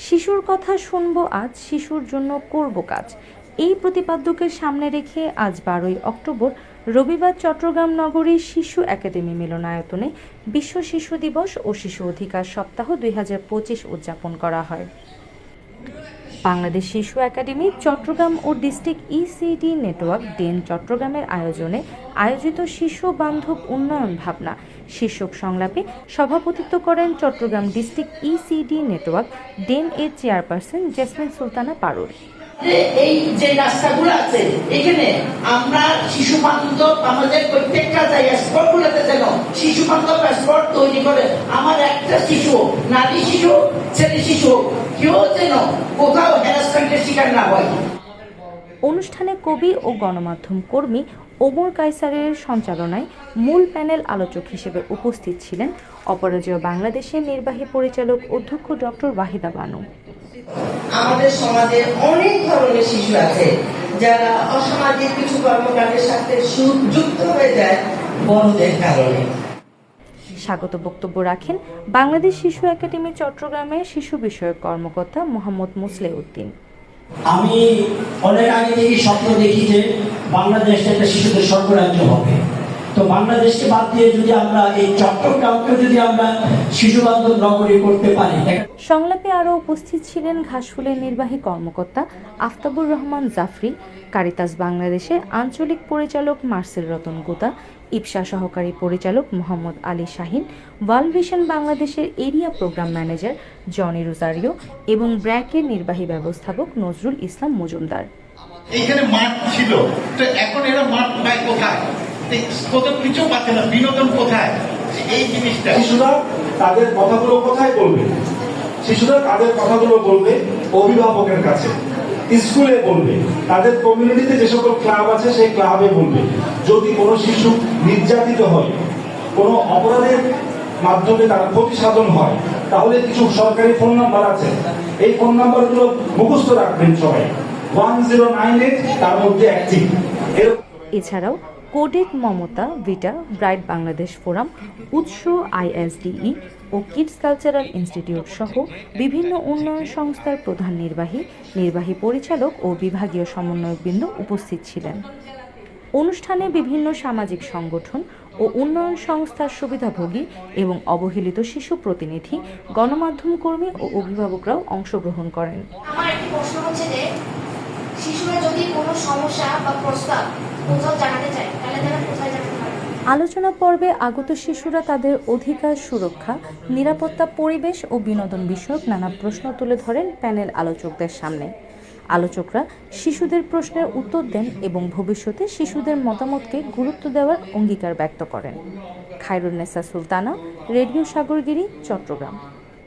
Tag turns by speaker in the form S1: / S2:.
S1: শিশুর কথা শুনবো আজ, শিশুর জন্য করব কাজ। এই প্রতিপাদ্যকে সামনে রেখে আজ 12ই অক্টোবর রবিবার চট্টগ্রাম নগরীর শিশু একাডেমি মিলনায়তনে বিশ্ব শিশু দিবস ও শিশু অধিকার সপ্তাহ 2025 উদযাপন করা হয়। বাংলাদেশ শিশু একাডেমি চট্টগ্রাম ও ডিস্ট্রিক্ট ইসিডি নেটওয়ার্ক ডেন চট্টগ্রামের আয়োজনে আয়োজিত শিশু বান্ধব উন্নয়ন ভাবনা শীর্ষক সংলাপে সভাপতিত্ব করেন চট্টগ্রাম ডিস্ট্রিক্ট ইসিডি নেটওয়ার্ক ডেন এর চেয়ারপারসন জেসমিন সুলতানা পারুল।
S2: এই যে রাস্তাগুলো আছে এখানে আমরা শিশু বান্ধব আমাদের প্রত্যেকটা জায়গায় স্পটগুলোতে যেন শিশু বান্ধব স্পট তৈরি করে আমার একটা শিশু, নারী শিশু, ছেলে শিশু কেউ যেন কোথাও হ্যারাসমেন্টের শিকার না হয়।
S1: অনুষ্ঠানে কবি ও গণমাধ্যম কর্মী ওমর কায়সারের সঞ্চালনায় মূল প্যানেল আলোচক হিসেবে উপস্থিত ছিলেন অপরাজেয় বাংলাদেশের নির্বাহী পরিচালক অধ্যক্ষ ডক্টর ওয়াহিদা বানু।
S3: আমাদের সমাজে অনেক ধরনের শিশু আছে যারা অসামাজিক কিছু কর্মকাণ্ডের সাথে যুক্ত হয়ে যায় বড়দের কারণে।
S1: স্বাগত বক্তব্য রাখেন বাংলাদেশ শিশু একাডেমি চট্টগ্রামের শিশু বিষয়ক কর্মকর্তা মোহাম্মদ মুসলেহ উদ্দিন।
S4: আমি অনেক আগে থেকে স্বপ্ন দেখি যে বাংলাদেশ একটা শিশুদের স্বর্গরাজ্য হবে। তো বাংলাদেশকে বাদ দিয়ে যদি আমরা এই চট্টগ্রামকে যদি আমরা শিশু বান্ধব নগরী করতে পারি।
S1: সংলাপে আরও উপস্থিত ছিলেন ঘাসফুলের নির্বাহী কর্মকর্তা আফতাবুর রহমান জাফরি, কারিতাস বাংলাদেশের আঞ্চলিক পরিচালক মার্সেল রতন গুতা, ইপসা সহকারী পরিচালক মোহাম্মদ আলী শাহিন, ওয়ার্ল্ড ভিশন বাংলাদেশের area programme manager Jony Rozario এবং ব্র্যাকের নির্বাহী ব্যবস্থাপক নজরুল ইসলাম মজুমদার।
S5: এইখানে মাঠ ছিল, তো এখন এরা মাঠ পায় কোথায়? কোথাও কিছু পাচ্ছে না, বিনোদন কোথায়? এই জিনিসটা
S6: শিশুরা তাদের কথাগুলো কোথায় বলবে? শিশুরা তাদের কথাগুলো বলবে অভিভাবকের কাছে, স্কুলে বলবে, তাদের কমিউনিটিতে যে সকল ক্লাব আছে সেই ক্লাবে বলবে। যদি কোনো শিশু নির্যাতিত হয়, কোনো অপরাধের মাধ্যমে তার ক্ষতি সাধন হয়, তাহলে কিছু সরকারি ফোন নাম্বার আছে, এই ফোন নাম্বারগুলো মুখস্থ রাখবেন সবাই। 1098 তার মধ্যে অ্যাক্টিভ।
S1: এছাড়াও কোডেক মমতা, ভিটা, ব্রাইট বাংলাদেশ ফোরাম, উৎস, আইএসডিই ও কিডস কালচারাল ইনস্টিটিউট সহ বিভিন্ন উন্নয়ন সংস্থার প্রধান নির্বাহী পরিচালক ও বিভাগীয় সমন্বয়কবৃন্দ উপস্থিত ছিলেন। অনুষ্ঠানে বিভিন্ন সামাজিক সংগঠন ও উন্নয়ন সংস্থার সুবিধাভোগী এবং অবহেলিত শিশু প্রতিনিধি, গণমাধ্যম কর্মী ও অভিভাবকরাও অংশগ্রহণ করেন।
S7: আমার একটি প্রশ্ন হচ্ছে যে শিশুরা যদি কোনো সমস্যা বা প্রস্তাব কোথাও জানাতে চায় তাহলে তারা কোথায় জানাতে পারে?
S1: আলোচনা পর্বে আগত শিশুরা তাদের অধিকার, সুরক্ষা, নিরাপত্তা, পরিবেশ ও বিনোদন বিষয়ক নানা প্রশ্ন তুলে ধরেন প্যানেল আলোচকদের সামনে। আলোচকরা শিশুদের প্রশ্নের উত্তর দেন এবং ভবিষ্যতে শিশুদের মতামতকে গুরুত্ব দেওয়ার অঙ্গীকার ব্যক্ত করেন। খায়রুন্নেসা সুলতানা, রেডিও সাগরগিরি, চট্টগ্রাম।